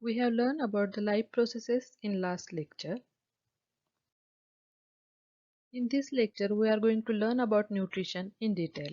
We have learned about the life processes in last lecture. In this lecture, we are going to learn about nutrition in detail.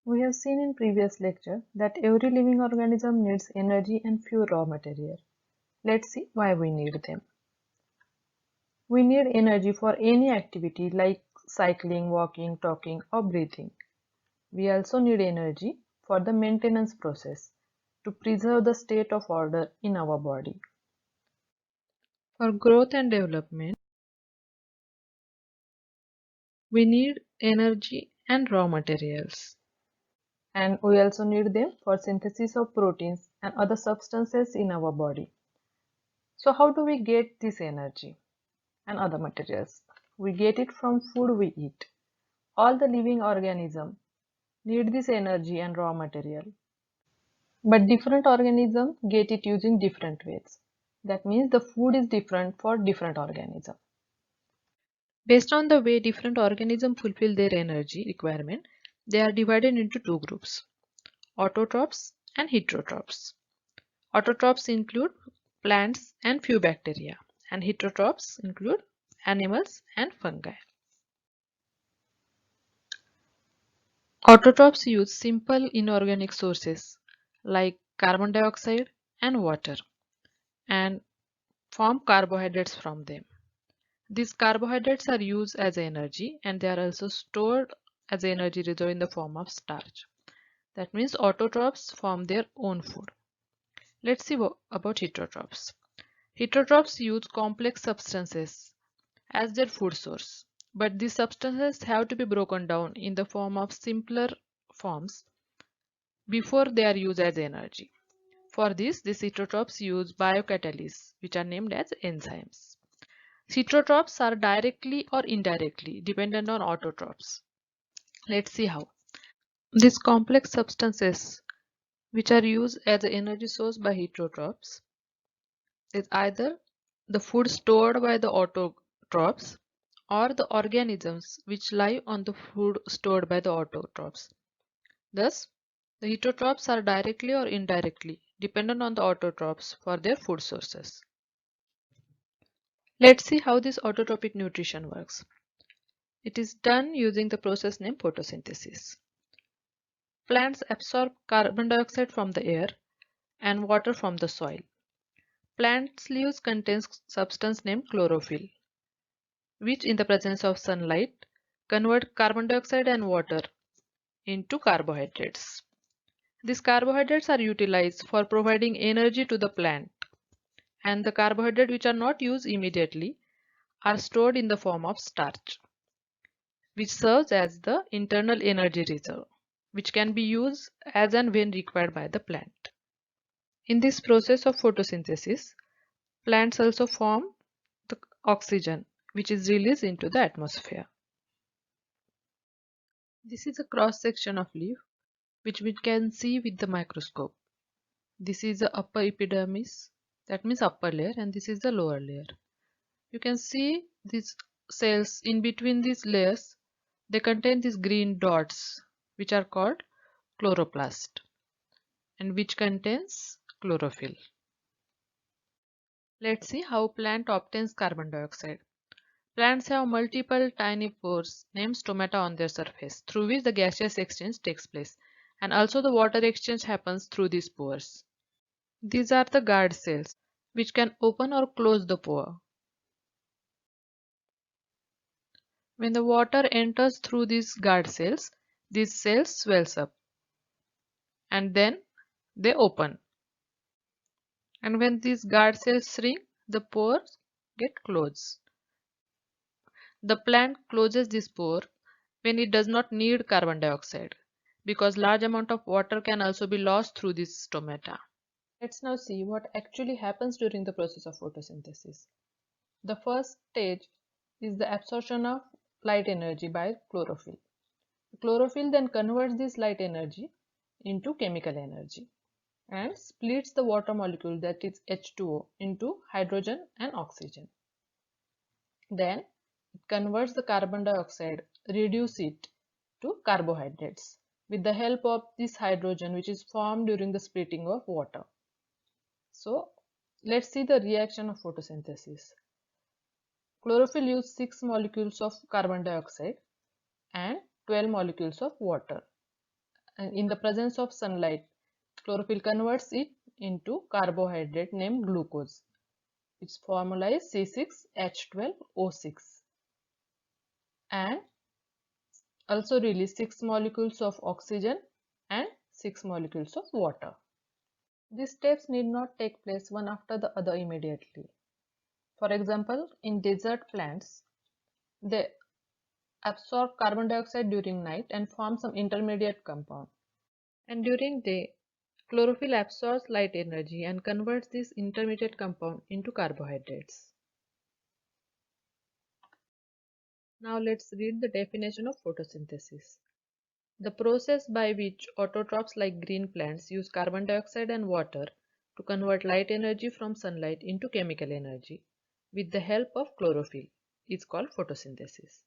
We have seen in previous lecture that every living organism needs energy and few raw material. Let's see why we need them. We need energy for any activity like cycling, walking, talking or breathing. We also need energy for the maintenance process to preserve the state of order in our body. For growth and development, we need energy and raw materials. And we also need them for synthesis of proteins and other substances in our body. So how do we get this energy and other materials? We get it from food we eat. All the living organisms need this energy and raw material. But different organisms get it using different ways. That means the food is different for different organisms. Based on the way different organisms fulfill their energy requirement, they are divided into two groups: autotrophs and heterotrophs. Autotrophs include plants and few bacteria, and heterotrophs include animals and fungi. Autotrophs use simple inorganic sources like carbon dioxide and water and form carbohydrates from them. These carbohydrates are used as energy and they are also stored as energy reserve in the form of starch. That means autotrophs form their own food. Let's see about heterotrophs. Heterotrophs use complex substances as their food source, but these substances have to be broken down in the form of simpler forms before they are used as energy. For this, these heterotrophs use biocatalysts, which are named as enzymes. Heterotrophs are directly or indirectly dependent on autotrophs. Let's see how. These complex substances, which are used as an energy source by heterotrophs, is either the food stored by the autotrophs or the organisms which live on the food stored by the autotrophs. Thus, the heterotrophs are directly or indirectly dependent on the autotrophs for their food sources. Let's see how this autotrophic nutrition works. It is done using the process named photosynthesis. Plants absorb carbon dioxide from the air and water from the soil. Plants' leaves contains substance named chlorophyll, which in the presence of sunlight convert carbon dioxide and water into carbohydrates. These carbohydrates are utilized for providing energy to the plant, and the carbohydrates which are not used immediately are stored in the form of starch, which serves as the internal energy reserve, which can be used as and when required by the plant. In this process of photosynthesis, plants also form the oxygen, which is released into the atmosphere. This is a cross section of leaf, which we can see with the microscope. This is the upper epidermis, that means upper layer, and this is the lower layer. You can see these cells in between these layers. They contain these green dots, which are called chloroplast, and which contains chlorophyll. Let's see how plant obtains carbon dioxide. Plants have multiple tiny pores named stomata on their surface, through which the gaseous exchange takes place, and also the water exchange happens through these pores. These are the guard cells, which can open or close the pore. When the water enters through these guard cells, these cells swells up and then they open. And when these guard cells shrink, the pores get closed. The plant closes this pore when it does not need carbon dioxide, because large amount of water can also be lost through these stomata. Let's now see what actually happens during the process of photosynthesis. The first stage is the absorption of light energy by chlorophyll. Chlorophyll then converts this light energy into chemical energy and splits the water molecule, that is H2O, into hydrogen and oxygen. Then it converts the carbon dioxide, reduce it to carbohydrates. with the help of this hydrogen which is formed during the splitting of water. So let's see the reaction of photosynthesis. Chlorophyll uses 6 molecules of carbon dioxide and 12 molecules of water. And in the presence of sunlight, chlorophyll converts it into carbohydrate named glucose. Its formula is C6H12O6 and also release 6 molecules of oxygen and 6 molecules of water. These steps need not take place one after the other immediately. For example, in desert plants, they absorb carbon dioxide during night and form some intermediate compound. And during day, chlorophyll absorbs light energy and converts this intermediate compound into carbohydrates. Now let's read the definition of photosynthesis. The process by which autotrophs like green plants use carbon dioxide and water to convert light energy from sunlight into chemical energy with the help of chlorophyll is called photosynthesis.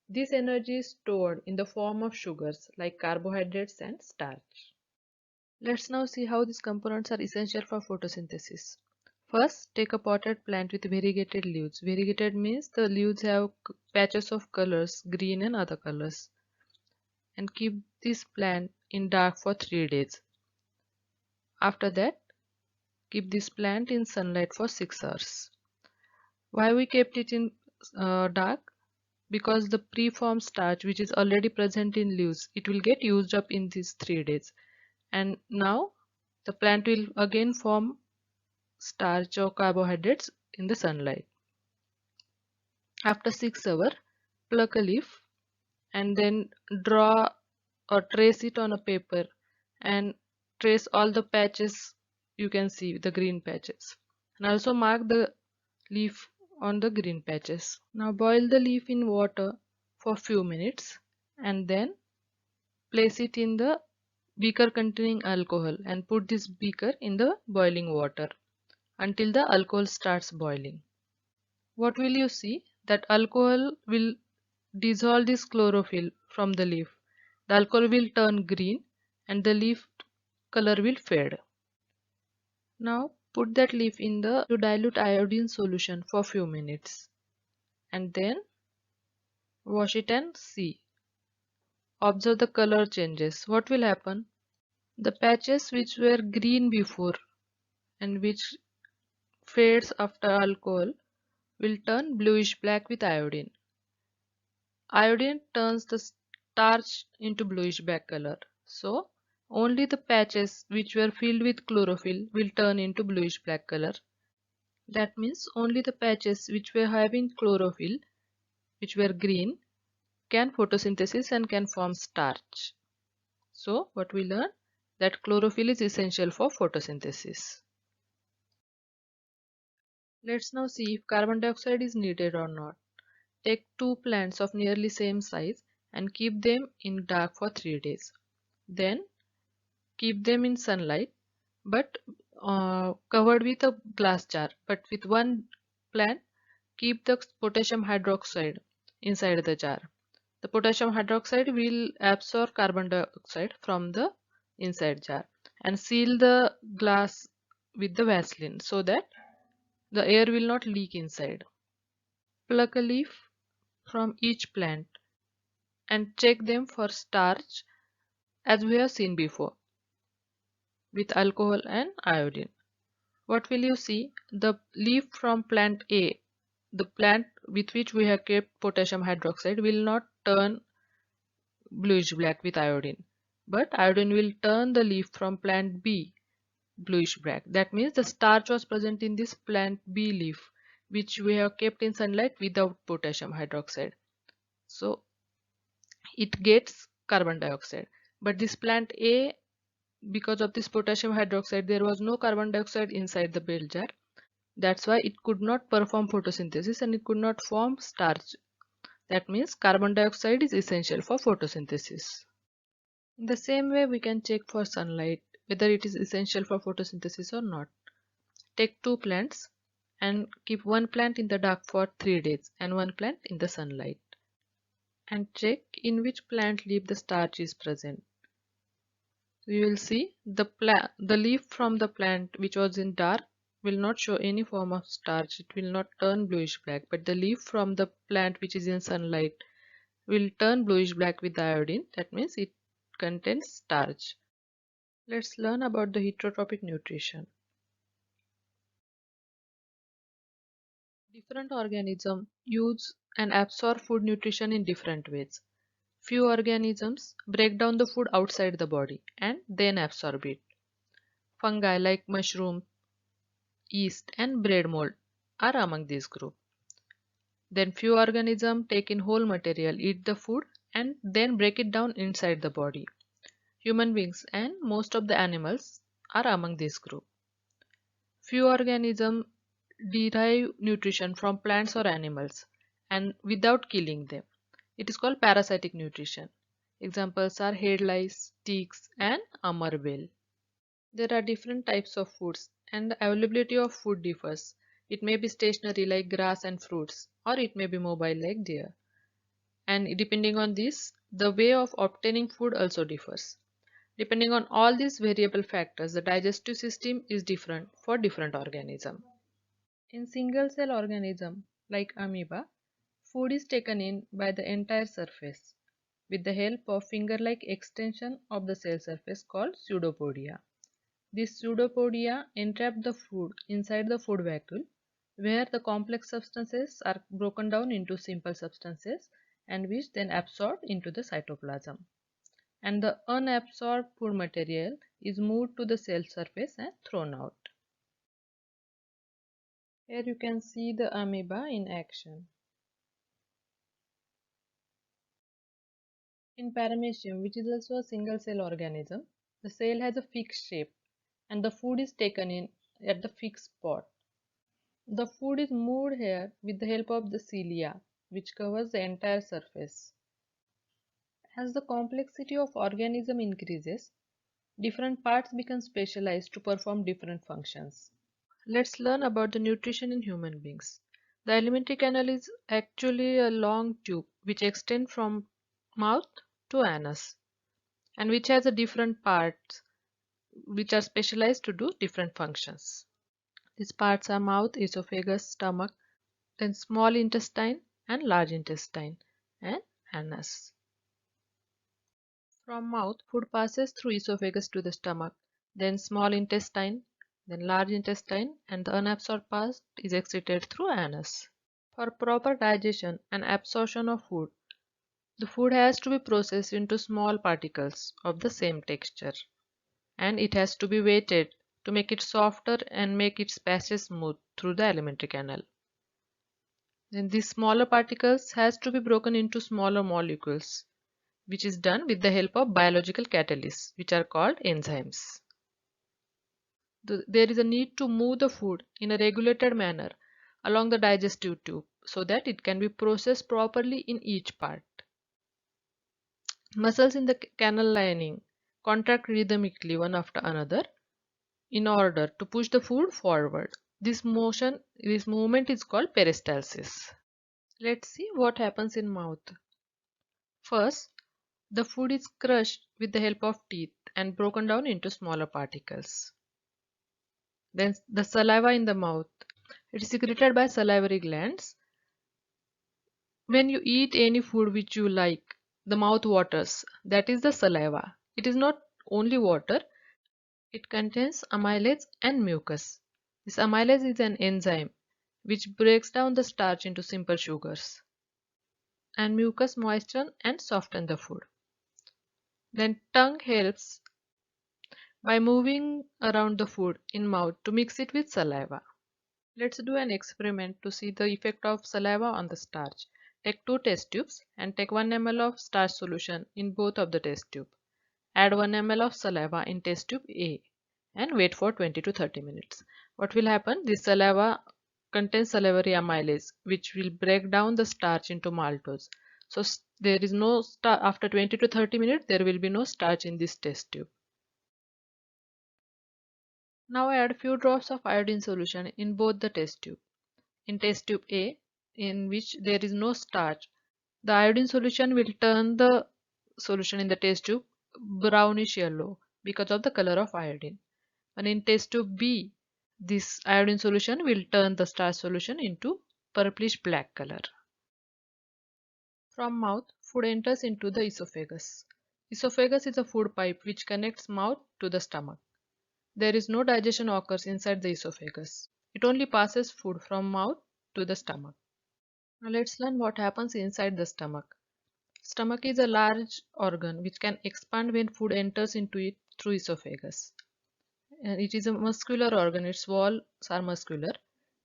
This energy is stored in the form of sugars like carbohydrates and starch. Let's now see how these components are essential for photosynthesis. First, take a potted plant with variegated leaves. Variegated means the leaves have patches of colors, green and other colors. And keep this plant in dark for 3 days. After that, keep this plant in sunlight for 6 hours. Why we kept it in dark? Because the preformed starch which is already present in leaves, it will get used up in these 3 days. And now the plant will again form starch or carbohydrates in the sunlight. After 6 hours, pluck a leaf and then draw or trace it on a paper and trace all the patches you can see, the green patches, and also mark the leaf on the green patches. Now boil the leaf in water for few minutes and then place it in the beaker containing alcohol and put this beaker in the boiling water until the alcohol starts boiling. What will you see? That alcohol will dissolve this chlorophyll from the leaf. The alcohol will turn green and the leaf color will fade. Now put that leaf in the dilute iodine solution for few minutes and then wash it and see. Observe the color changes. What will happen? The patches which were green before and which fades after alcohol will turn bluish black with iodine. Iodine turns the starch into bluish black color. So only the patches which were filled with chlorophyll will turn into bluish black color. That means only the patches which were having chlorophyll, which were green, can photosynthesis and can form starch. So what we learn? That chlorophyll is essential for photosynthesis. Let's now see if carbon dioxide is needed or not. Take 2 plants of nearly same size and keep them in dark for 3 days. Then keep them in sunlight but covered with a glass jar. But with one plant, keep the potassium hydroxide inside the jar. The potassium hydroxide will absorb carbon dioxide from the inside jar and seal the glass with the Vaseline so that the air will not leak inside. Pluck a leaf from each plant and check them for starch as we have seen before with alcohol and iodine. What will you see? The leaf from plant A, the plant with which we have kept potassium hydroxide, will not turn bluish black with iodine, but iodine will turn the leaf from plant B bluish black. That means the starch was present in this plant B leaf which we have kept in sunlight without potassium hydroxide. So it gets carbon dioxide. But this plant A, because of this potassium hydroxide, there was no carbon dioxide inside the bell jar. That's why it could not perform photosynthesis and it could not form starch. That means carbon dioxide is essential for photosynthesis. In the same way, we can check for sunlight whether it is essential for photosynthesis or not. Take 2 plants and keep one plant in the dark for 3 days and one plant in the sunlight. And check in which plant leaf the starch is present. we will see the leaf from the plant which was in dark will not show any form of starch. It will not turn bluish black, but the leaf from the plant which is in sunlight will turn bluish black with the iodine. That means it contains starch. Let's learn about the heterotrophic nutrition. Different organisms use and absorb food nutrition in different ways. Few organisms break down the food outside the body and then absorb it. Fungi like mushroom, yeast, and bread mold are among this group. Then few organisms take in whole material, eat the food, and then break it down inside the body. Human beings and most of the animals are among this group. Few organisms derive nutrition from plants or animals and without killing them. It is called parasitic nutrition. Examples are head lice, ticks, and amarbel. There are different types of foods, and the availability of food differs. It may be stationary like grass and fruits, or it may be mobile like deer. And depending on this, the way of obtaining food also differs. Depending on all these variable factors, the digestive system is different for different organisms. In single cell organism like amoeba, food is taken in by the entire surface with the help of finger-like extension of the cell surface called pseudopodia. These pseudopodia entrap the food inside the food vacuole where the complex substances are broken down into simple substances and which then absorbed into the cytoplasm. And the unabsorbed food material is moved to the cell surface and thrown out. Here you can see the amoeba in action. In Paramecium, which is also a single cell organism, the cell has a fixed shape and the food is taken in at the fixed spot. The food is moved here with the help of the cilia, which covers the entire surface. As the complexity of organism increases, different parts become specialized to perform different functions. Let's learn about the nutrition in human beings. The alimentary canal is actually a long tube which extends from mouth to anus and which has a different parts which are specialized to do different functions. These parts are mouth, esophagus, stomach, then small intestine and large intestine and anus. From mouth, food passes through esophagus to the stomach, then small intestine, then large intestine, and the unabsorbed part is excreted through anus. For proper digestion and absorption of food, the food has to be processed into small particles of the same texture, and it has to be weighted to make it softer and make its passage smooth through the alimentary canal. Then these smaller particles has to be broken into smaller molecules, which is done with the help of biological catalysts, which are called enzymes. There is a need to move the food in a regulated manner along the digestive tube so that it can be processed properly in each part. Muscles in the canal lining contract rhythmically one after another in order to push the food forward. This movement is called peristalsis. Let's see what happens in mouth. First, the food is crushed with the help of teeth and broken down into smaller particles. Then the saliva in the mouth. It is secreted by salivary glands. When you eat any food which you like, the mouth waters. That is the saliva. It is not only water. It contains amylase and mucus. This amylase is an enzyme which breaks down the starch into simple sugars. And mucus moisten and soften the food. Then tongue helps by moving around the food in mouth to mix it with saliva. Let's do an experiment to see the effect of saliva on the starch. Take two test tubes and take 1 ml of starch solution in both of the test tube. Add 1 ml of saliva in test tube A and wait for 20 to 30 minutes. What will happen? This saliva contains salivary amylase which will break down the starch into maltose. So there is no starch after 20 to 30 minutes. There will be no starch in this test tube. Now add few drops of iodine solution in both the test tube. In test tube A, in which there is no starch, the iodine solution will turn the solution in the test tube brownish yellow, because of the color of iodine. And in test tube B, this iodine solution will turn the starch solution into purplish black color. From mouth, food enters into the esophagus. Esophagus is a food pipe which connects mouth to the stomach. There is no digestion occurs inside the esophagus. It only passes food from mouth to the stomach. Now let's learn what happens inside the stomach. Stomach is a large organ which can expand when food enters into it through esophagus. And it is a muscular organ, its walls are muscular,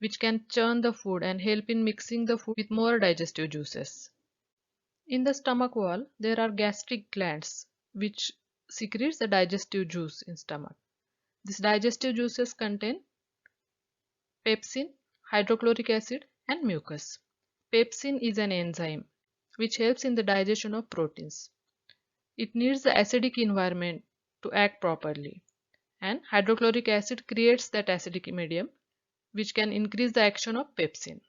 which can churn the food and help in mixing the food with more digestive juices. In the stomach wall, there are gastric glands which secretes the digestive juice in stomach. These digestive juices contain pepsin, hydrochloric acid, and mucus. Pepsin is an enzyme which helps in the digestion of proteins. It needs the acidic environment to act properly, and hydrochloric acid creates that acidic medium which can increase the action of pepsin.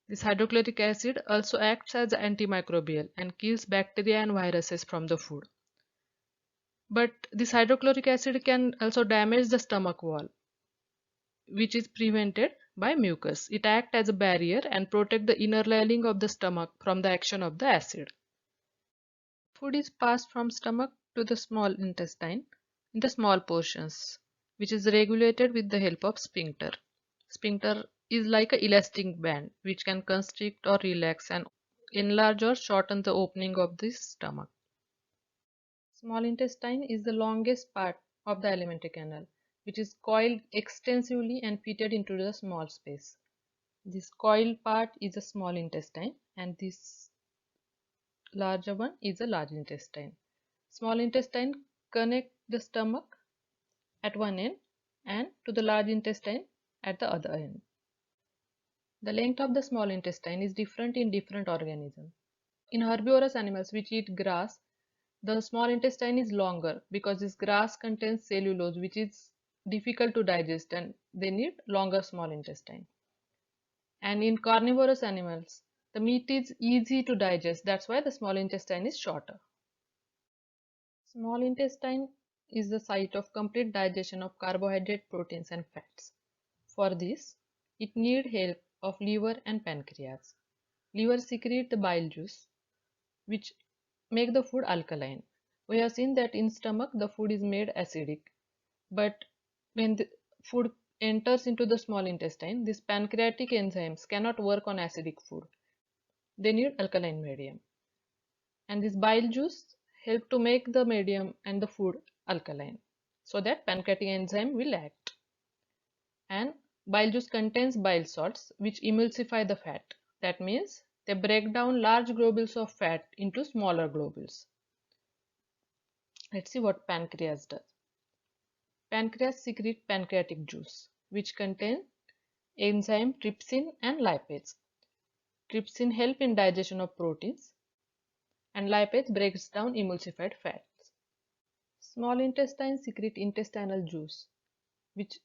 This hydrochloric acid also acts as antimicrobial and kills bacteria and viruses from the food. But this hydrochloric acid can also damage the stomach wall, which is prevented by mucus. It acts as a barrier and protects the inner lining of the stomach from the action of the acid. Food is passed from stomach to the small intestine in the small portions, which is regulated with the help of sphincter. Sphincter is like an elastic band which can constrict or relax and enlarge or shorten the opening of the stomach. Small intestine is the longest part of the alimentary canal, which is coiled extensively and fitted into the small space. This coiled part is a small intestine and this larger one is a large intestine. Small intestine connect the stomach at one end and to the large intestine at the other end. The length of the small intestine is different in different organisms. In herbivorous animals which eat grass, the small intestine is longer because this grass contains cellulose which is difficult to digest and they need longer small intestine. And in carnivorous animals, the meat is easy to digest, that's why the small intestine is shorter. Small intestine is the site of complete digestion of carbohydrate, proteins and fats. For this, it needs help of liver and pancreas. Liver secrete the bile juice which make the food alkaline. We have seen that in stomach the food is made acidic, but when the food enters into the small intestine, these pancreatic enzymes cannot work on acidic food. They need alkaline medium. And this bile juice help to make the medium and the food alkaline so that pancreatic enzyme will act. And bile juice contains bile salts which emulsify the fat. That means they break down large globules of fat into smaller globules. Let's see what pancreas does. Pancreas secrete pancreatic juice which contain enzyme trypsin and lipase. Trypsin help in digestion of proteins and lipase breaks down emulsified fats. Small intestine secrete intestinal juice which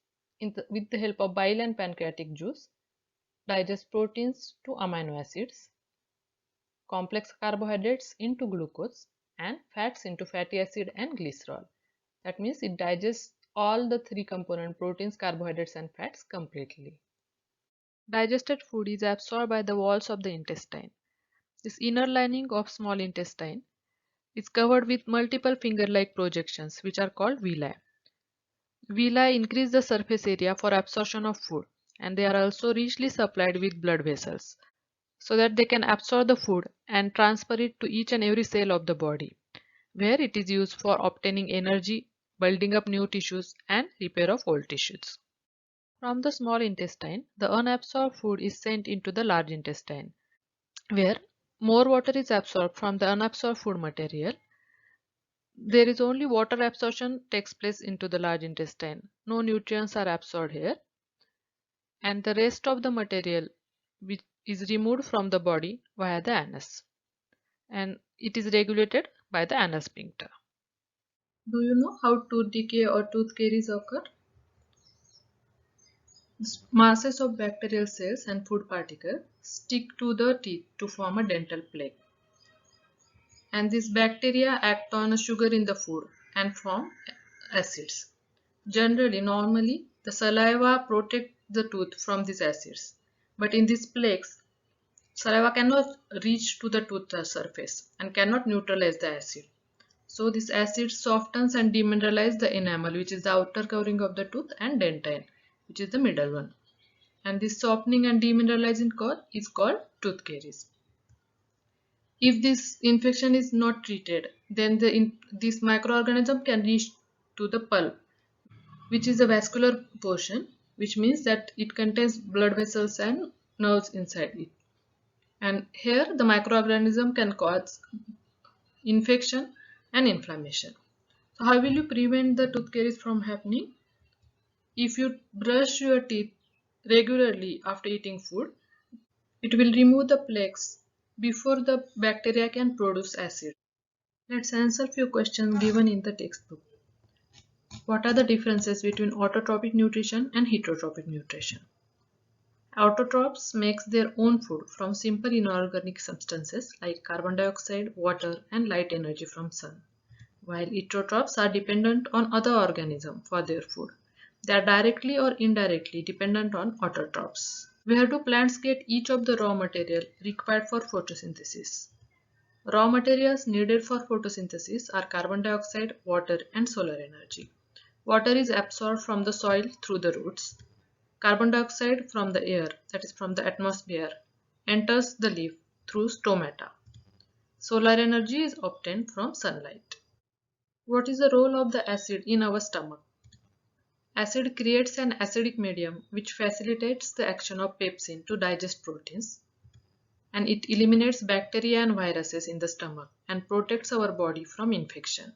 with the help of bile and pancreatic juice digest proteins to amino acids, complex carbohydrates into glucose and fats into fatty acid and glycerol. That means it digests all the three component proteins, carbohydrates and fats completely. Digested food is absorbed by the walls of the intestine. This inner lining of small intestine is covered with multiple finger-like projections which are called villi. Villi increase the surface area for absorption of food and they are also richly supplied with blood vessels so that they can absorb the food and transfer it to each and every cell of the body where it is used for obtaining energy, building up new tissues and repair of old tissues. From the small intestine, the unabsorbed food is sent into the large intestine where more water is absorbed from the unabsorbed food material. There is only water absorption takes place into the large intestine. No nutrients are absorbed here and the rest of the material which is removed from the body via the anus and it is regulated by the anal sphincter. Do you know how tooth decay or tooth caries occur? Masses of bacterial cells and food particles stick to the teeth to form a dental plaque. And these bacteria act on a sugar in the food and form acids. Generally, normally, the saliva protects the tooth from these acids. But in this plaques, saliva cannot reach to the tooth surface and cannot neutralize the acid. So this acid softens and demineralizes the enamel, which is the outer covering of the tooth, and dentine, which is the middle one. And this softening and demineralizing is called tooth caries. If this infection is not treated, then this microorganism can reach to the pulp, which is the vascular portion, which means that it contains blood vessels and nerves inside it. And here the microorganism can cause infection and inflammation. So how will you prevent the tooth caries from happening? If you brush your teeth regularly after eating food, it will remove the plaques before the bacteria can produce acid. Let's answer few questions given in the textbook. What are the differences between autotrophic nutrition and heterotrophic nutrition? Autotrophs makes their own food from simple inorganic substances like carbon dioxide, water, and light energy from sun, while heterotrophs are dependent on other organisms for their food. They are directly or indirectly dependent on autotrophs. Where do plants get each of the raw material required for photosynthesis? Raw materials needed for photosynthesis are carbon dioxide, water, and solar energy. Water is absorbed from the soil through the roots. Carbon dioxide from the air, that is from the atmosphere, enters the leaf through stomata. Solar energy is obtained from sunlight. What is the role of the acid in our stomach? Acid creates an acidic medium which facilitates the action of pepsin to digest proteins, and it eliminates bacteria and viruses in the stomach and protects our body from infection.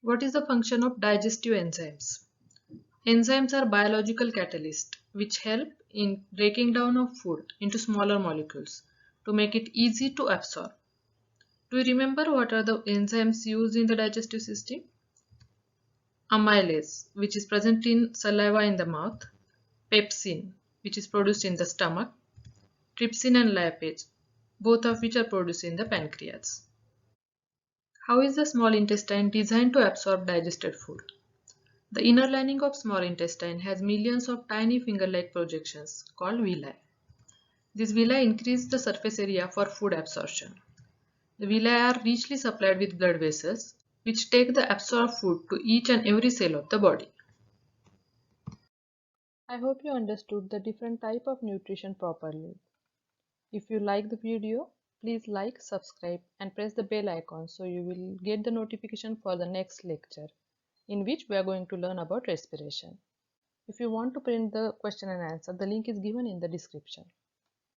What is the function of digestive enzymes? Enzymes are biological catalysts which help in breaking down of food into smaller molecules to make it easy to absorb. Do you remember what are the enzymes used in the digestive system? Amylase, which is present in saliva in the mouth, pepsin, which is produced in the stomach, trypsin and lipase, both of which are produced in the pancreas. How is the small intestine designed to absorb digested food? The inner lining of small intestine has millions of tiny finger-like projections called villi. These villi increase the surface area for food absorption. The villi are richly supplied with blood vessels, which take the absorbed food to each and every cell of the body. I hope you understood the different type of nutrition properly. If you like the video, please like, subscribe and press the bell icon so you will get the notification for the next lecture, in which we are going to learn about respiration. If you want to print the question and answer, the link is given in the description.